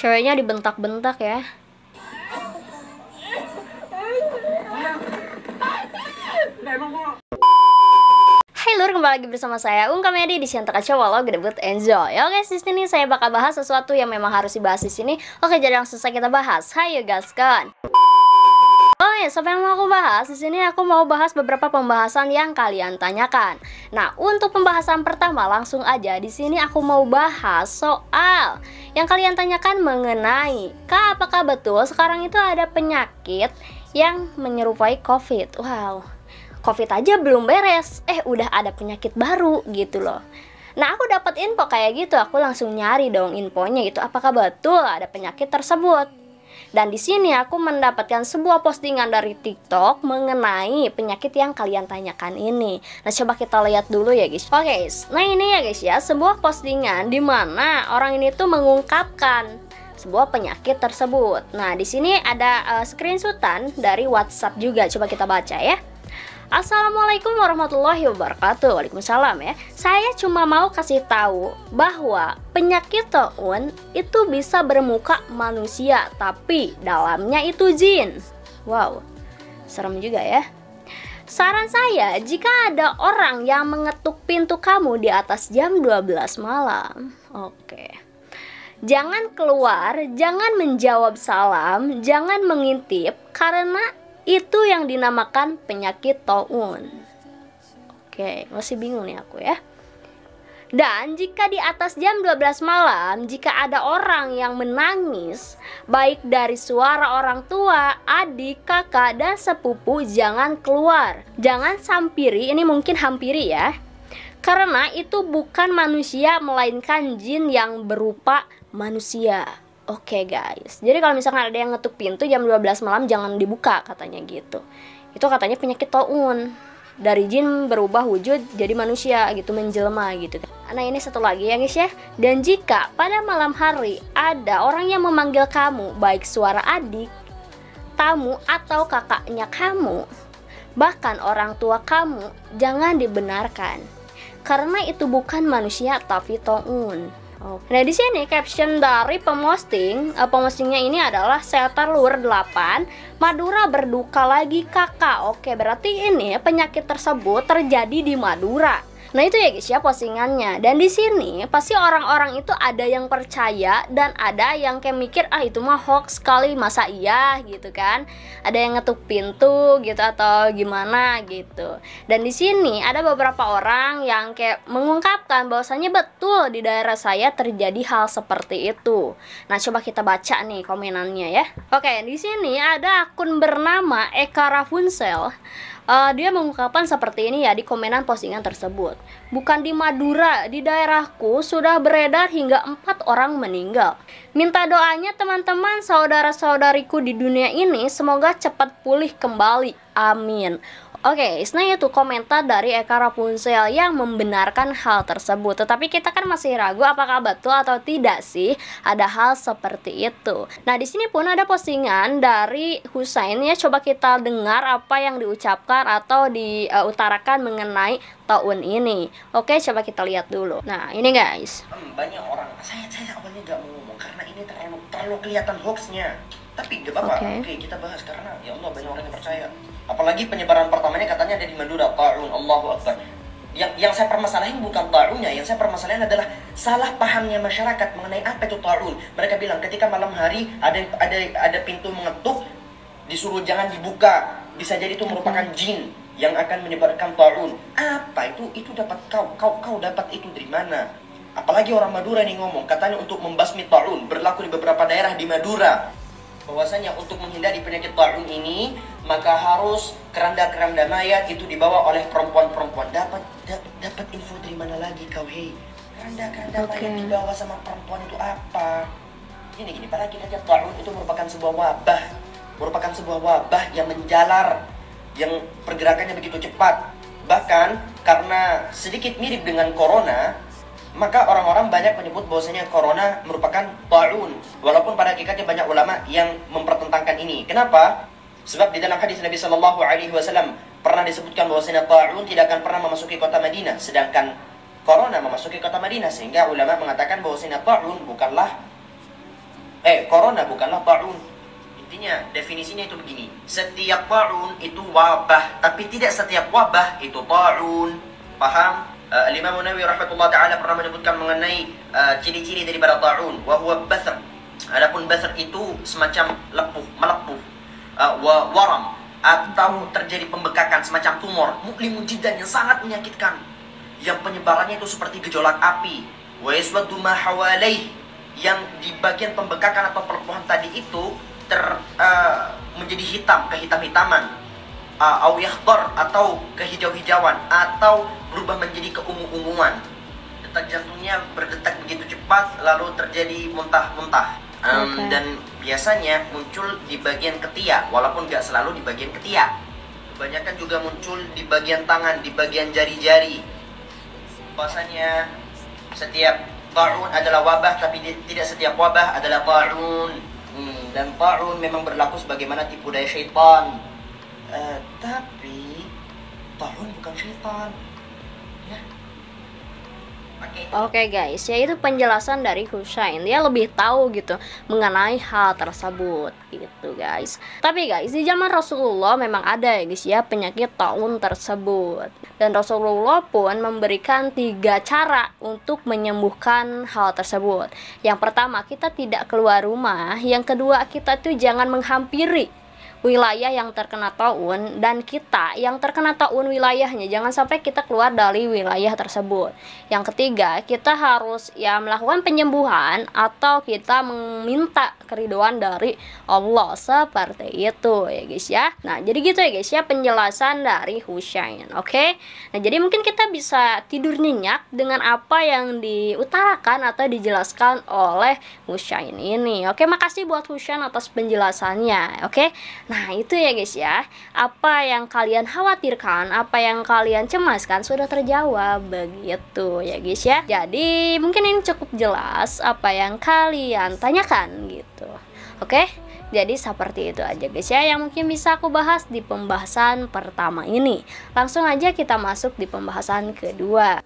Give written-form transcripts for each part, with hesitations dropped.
Ceweknya dibentak-bentak ya. Hai lur, kembali lagi bersama saya Komedi di channel Kaca Walau Gedebut Enjoy. Oke, di sini saya bakal bahas sesuatu yang memang harus dibahas di sini. Oke, jadi langsung saja kita bahas. Hayo gaskan. Oke, siapa yang mau aku bahas? Di sini aku mau bahas beberapa pembahasan yang kalian tanyakan. Nah, untuk pembahasan pertama langsung aja di sini aku mau bahas soal yang kalian tanyakan mengenai apakah betul sekarang itu ada penyakit yang menyerupai COVID. Wow. COVID aja belum beres, udah ada penyakit baru gitu loh. Nah, aku dapat info kayak gitu, aku langsung nyari dong infonya gitu, apakah betul ada penyakit tersebut. Dan di sini aku mendapatkan sebuah postingan dari TikTok mengenai penyakit yang kalian tanyakan ini. Nah, coba kita lihat dulu ya guys. Oke, nah ini ya guys ya, sebuah postingan di mana orang ini tuh mengungkapkan sebuah penyakit tersebut. Nah, di sini ada screenshotan dari WhatsApp juga, coba kita baca ya. Assalamualaikum warahmatullahi wabarakatuh. Waalaikumsalam ya. Saya cuma mau kasih tahu bahwa penyakit taun itu bisa bermuka manusia, tapi dalamnya itu jin. Wow, serem juga ya. Saran saya, jika ada orang yang mengetuk pintu kamu di atas jam 12 malam, jangan keluar, jangan menjawab salam, jangan mengintip, karena itu yang dinamakan penyakit taun. Oke, masih bingung nih aku ya. Dan jika di atas jam 12 malam, jika ada orang yang menangis, baik dari suara orang tua, adik, kakak, dan sepupu, jangan keluar. Jangan sampiri, ini mungkin hampiri ya. Karena itu bukan manusia, melainkan jin yang berupa manusia. Oke guys, jadi kalau misalkan ada yang ngetuk pintu jam 12 malam jangan dibuka katanya gitu. Itu katanya penyakit taun. Dari jin berubah wujud jadi manusia gitu, menjelma gitu. Nah, ini satu lagi ya guys ya. Dan jika pada malam hari ada orang yang memanggil kamu, baik suara adik, tamu, atau kakaknya kamu, bahkan orang tua kamu, jangan dibenarkan. Karena itu bukan manusia tapi taun. Nah, di sini caption dari pemostingnya ini adalah Setar Lur 8, Madura berduka lagi kakak. Oke, berarti ini penyakit tersebut terjadi di Madura. Nah, itu ya guys ya postingannya. Dan di sini pasti orang-orang itu ada yang percaya dan ada yang kayak mikir itu mah hoax sekali, masa iya gitu kan. Ada yang ngetuk pintu gitu atau gimana gitu. Dan di sini ada beberapa orang yang kayak mengungkapkan bahwasannya betul di daerah saya terjadi hal seperti itu. Nah, coba kita baca nih komenannya ya. Oke, di sini ada akun bernama Eka Rafunsel. Dia mengungkapkan seperti ini ya di komenan postingan tersebut. Bukan di Madura, di daerahku sudah beredar hingga 4 orang meninggal. Minta doanya teman-teman saudara-saudariku di dunia ini semoga cepat pulih kembali. Amin. Oke, nah itu komentar dari Eka Rapunzel yang membenarkan hal tersebut. Tetapi kita kan masih ragu apakah betul atau tidak sih ada hal seperti itu. Nah, di sini pun ada postingan dari Husain ya. Coba kita dengar apa yang diucapkan atau diutarakan mengenai taun ini. Oke, coba kita lihat dulu. Nah, ini guys. Banyak orang, saya awalnya gak mau ngomong karena ini terlalu kelihatan hoaxnya. Tapi gak apa-apa, oke, kita bahas karena ya Allah banyak orang yang percaya. Apalagi penyebaran pertamanya katanya ada di Madura, ta'un, Allahu Akbar. Yang saya permasalahin bukan ta'unnya, yang saya permasalahin adalah salah pahamnya masyarakat mengenai apa itu ta'un. Mereka bilang ketika malam hari ada pintu mengetuk, disuruh jangan dibuka, bisa jadi itu merupakan jin yang akan menyebabkan ta'un. Apa itu? Itu dapat kau dapat itu dari mana? Apalagi orang Madura nih ngomong, katanya untuk membasmi ta'un, berlaku di beberapa daerah di Madura. Bahwasanya untuk menghindari penyakit taun ini maka harus keranda-keranda mayat itu dibawa oleh perempuan-perempuan. Dapat info dari mana lagi kau hei? Keranda-keranda mayat dibawa sama perempuan itu apa? Gini, padahal kita taun itu merupakan sebuah wabah yang menjalar, yang pergerakannya begitu cepat. Bahkan karena sedikit mirip dengan corona, maka orang-orang banyak menyebut bahwasanya corona merupakan taun. Walaupun pada hakikatnya banyak ulama yang mempertentangkan ini. Kenapa? Sebab di dalam hadis Nabi Shallallahu Alaihi Wasallam pernah disebutkan bahwasanya taun tidak akan pernah memasuki kota Madinah, sedangkan corona memasuki kota Madinah. Sehingga ulama mengatakan bahwasanya taun bukanlah Corona bukanlah ta'un. Intinya definisinya itu begini, setiap ta'un itu wabah, tapi tidak setiap wabah itu ta'un. Paham? Imam Nawawi rahmatullah taala pernah menyebutkan mengenai ciri-ciri daripada ta'un, wa huwa basr. Adapun basr itu semacam melepuh, waram, atau terjadi pembekakan semacam tumor, mu'limun jiddan, yang sangat menyakitkan, yang penyebarannya itu seperti gejolak api. Wa yaswaddu ma hawalaih, yang di bagian pembekakan atau pelepuhan tadi itu menjadi hitam, kehitam-hitaman, au yakhdar, atau kehijau-hijauan, atau berubah menjadi keungu-unguan. Detak jantungnya berdetak begitu cepat, lalu terjadi muntah-muntah. Dan biasanya muncul di bagian ketiak, walaupun gak selalu di bagian ketiak. Kebanyakan juga muncul di bagian tangan, di bagian jari-jari. Bahasanya setiap ta'un adalah wabah, tapi tidak setiap wabah adalah ta'un. Dan ta'un memang berlaku sebagaimana tipu daya syaitan. Tapi ta'un bukan syaitan. Ya. Oke guys, yaitu penjelasan dari Husain. Dia lebih tahu gitu mengenai hal tersebut gitu guys. Tapi guys, di zaman Rasulullah memang ada ya guys ya penyakit taun tersebut. Dan Rasulullah pun memberikan 3 cara untuk menyembuhkan hal tersebut. Yang pertama, kita tidak keluar rumah. Yang kedua, kita tuh jangan menghampiri wilayah yang terkena taun, dan kita yang terkena taun wilayahnya jangan sampai kita keluar dari wilayah tersebut. Yang ketiga, kita harus ya melakukan penyembuhan atau kita meminta keriduan dari Allah, seperti itu ya guys ya. Nah, jadi gitu ya guys ya penjelasan dari Husain. Oke. Nah, jadi mungkin kita bisa tidur nyenyak dengan apa yang diutarakan atau dijelaskan oleh Husain ini. Oke, makasih buat Husain atas penjelasannya. Oke. Nah, itu ya guys ya. Apa yang kalian khawatirkan, apa yang kalian cemaskan sudah terjawab begitu ya guys ya. Jadi, mungkin ini cukup jelas apa yang kalian tanyakan gitu. Oke? Jadi seperti itu aja guys ya yang mungkin bisa aku bahas di pembahasan pertama ini. Langsung aja kita masuk di pembahasan kedua.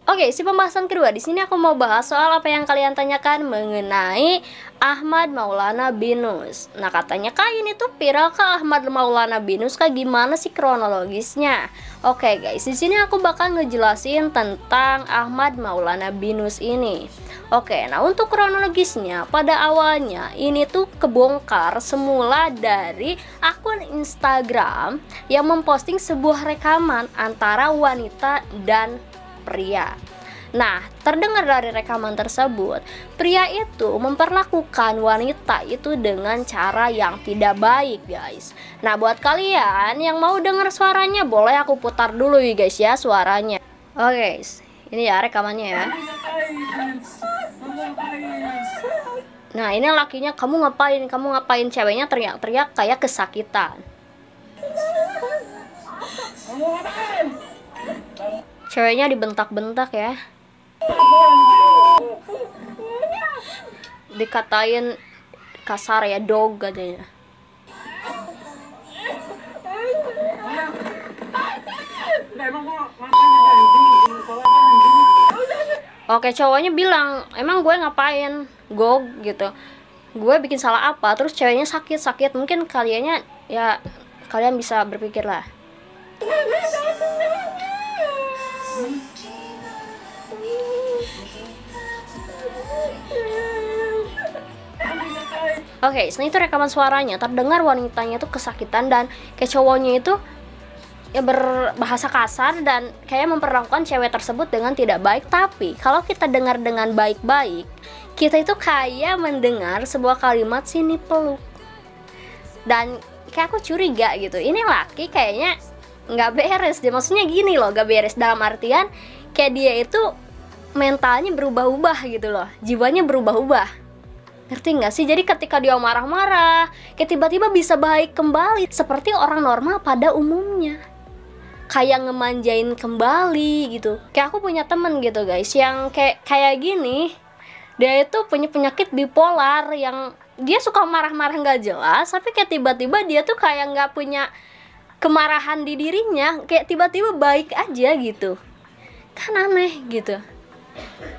Oke, si pembahasan kedua di sini aku mau bahas soal apa yang kalian tanyakan mengenai Ahmad Maulana Binus. Nah, katanya kain itu viral ke Ahmad Maulana Binus, kayak gimana sih kronologisnya? Oke guys, di sini aku bakal ngejelasin tentang Ahmad Maulana Binus ini. Oke, nah untuk kronologisnya pada awalnya ini tuh kebongkar semula dari akun Instagram yang memposting sebuah rekaman antara wanita dan pria. Nah, terdengar dari rekaman tersebut, pria itu memperlakukan wanita itu dengan cara yang tidak baik, guys. Nah, buat kalian yang mau dengar suaranya, boleh aku putar dulu ya, guys ya, suaranya. Oke, guys. Ini ya rekamannya ya. Nah, ini lakinya, kamu ngapain, ceweknya teriak-teriak kayak kesakitan. Ceweknya dibentak-bentak ya. Dikatain kasar ya, dog katanya. Oke, cowoknya bilang, emang gue ngapain, gog gitu. Gue bikin salah apa? Terus ceweknya sakit. Mungkin kalian bisa berpikir lah. Oke, setelah itu rekaman suaranya terdengar wanitanya itu kesakitan dan kayak cowoknya itu ya berbahasa kasar dan kayak memperlakukan cewek tersebut dengan tidak baik. Tapi kalau kita dengar dengan baik-baik, kita itu kayak mendengar sebuah kalimat sini peluk. Dan kayak aku curiga gitu, ini laki kayaknya nggak beres deh. Maksudnya gini loh, nggak beres dalam artian kayak dia itu mentalnya berubah-ubah gitu loh, jiwanya berubah-ubah. Ngerti nggak sih? Jadi ketika dia marah-marah, kayak tiba-tiba bisa baik kembali seperti orang normal pada umumnya. Kayak ngemanjain kembali gitu. Kayak aku punya temen gitu guys, yang kayak gini. Dia itu punya penyakit bipolar yang dia suka marah-marah nggak jelas, tapi kayak tiba-tiba dia tuh kayak nggak punya kemarahan di dirinya, kayak tiba-tiba baik aja gitu. Kan aneh gitu.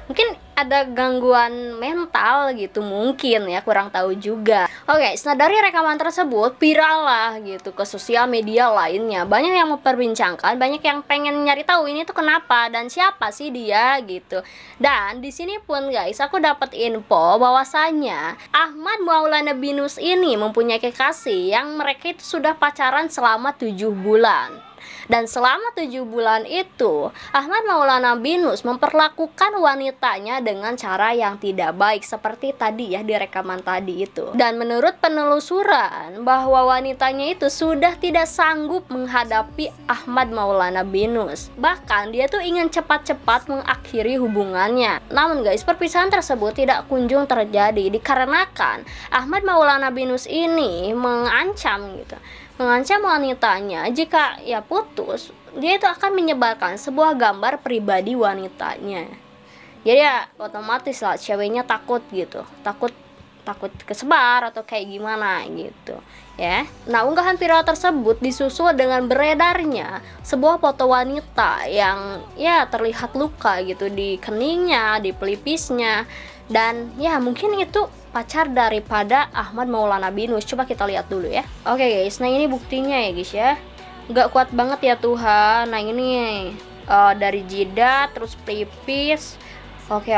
Mungkin ada gangguan mental gitu, mungkin ya, kurang tahu juga. Oke, nah dari rekaman tersebut viral lah gitu ke sosial media lainnya. Banyak yang memperbincangkan, banyak yang pengen nyari tahu ini tuh kenapa dan siapa sih dia gitu. Dan di sini pun guys, aku dapat info bahwasanya Ahmad Maulana Binus ini mempunyai kekasih yang mereka itu sudah pacaran selama 7 bulan. Dan selama 7 bulan itu, Ahmad Maulana Binus memperlakukan wanitanya dengan cara yang tidak baik, seperti tadi ya di rekaman tadi itu. Dan menurut penelusuran bahwa wanitanya itu sudah tidak sanggup menghadapi Ahmad Maulana Binus. Bahkan dia tuh ingin cepat-cepat mengakhiri hubungannya. Namun guys, perpisahan tersebut tidak kunjung terjadi dikarenakan Ahmad Maulana Binus ini mengancam wanitanya jika ya putus, dia itu akan menyebarkan sebuah gambar pribadi wanitanya. Jadi ya otomatis lah ceweknya takut gitu, takut kesebar atau kayak gimana gitu ya. Nah, unggahan viral tersebut disusul dengan beredarnya sebuah foto wanita yang ya terlihat luka gitu di keningnya, di pelipisnya, dan ya mungkin itu pacar daripada Ahmad Maulana Binus. Coba kita lihat dulu ya. Oke guys, nah ini buktinya ya guys ya. Nggak kuat banget ya Tuhan. Nah ini dari jidat terus pelipis. Oke.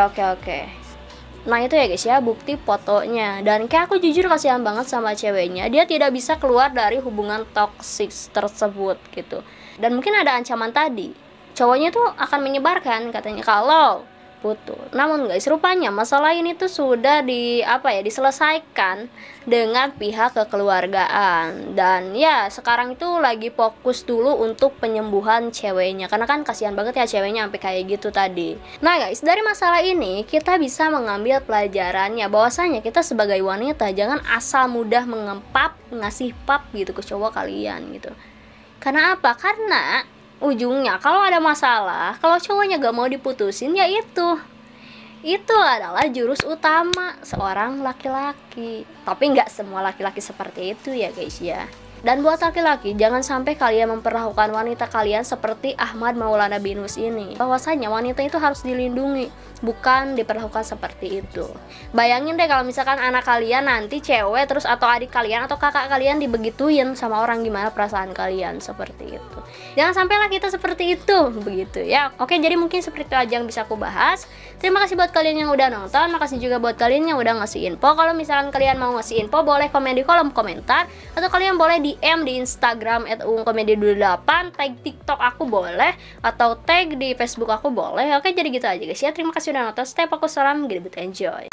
Nah itu ya guys ya, bukti fotonya. Dan kayak aku jujur kasihan banget sama ceweknya. Dia tidak bisa keluar dari hubungan toksik tersebut gitu. Dan mungkin ada ancaman tadi, cowoknya tuh akan menyebarkan katanya kalau putus. Namun guys, rupanya masalah ini tuh sudah diselesaikan dengan pihak kekeluargaan. Dan ya sekarang itu lagi fokus dulu untuk penyembuhan ceweknya, karena kan kasihan banget ya ceweknya sampai kayak gitu tadi. Nah guys, dari masalah ini kita bisa mengambil pelajarannya bahwasanya kita sebagai wanita jangan asal mudah ngasih pap gitu ke cowok kalian gitu. Karena apa? Karena ujungnya kalau ada masalah, kalau cowoknya gak mau diputusin, ya itu adalah jurus utama seorang laki-laki. Tapi nggak semua laki-laki seperti itu ya guys ya. Dan buat laki-laki, jangan sampai kalian memperlakukan wanita kalian seperti Ahmad Maulana Binus ini. Bahwasanya wanita itu harus dilindungi, bukan diperlakukan seperti itu. Bayangin deh kalau misalkan anak kalian nanti cewek terus, atau adik kalian atau kakak kalian dibegituin sama orang, gimana perasaan kalian seperti itu. Jangan sampailah kita seperti itu, begitu ya. Oke, jadi mungkin seperti itu aja yang bisa aku bahas. Terima kasih buat kalian yang udah nonton. Makasih juga buat kalian yang udah ngasih info. Kalau misalkan kalian mau ngasih info, boleh komen di kolom komentar, atau kalian boleh DM di Instagram @uungkomedi28, tag TikTok aku boleh, atau tag di Facebook aku boleh. Oke, jadi gitu aja guys ya. Terima kasih udah nonton. Stay fokus, salam, good enjoy.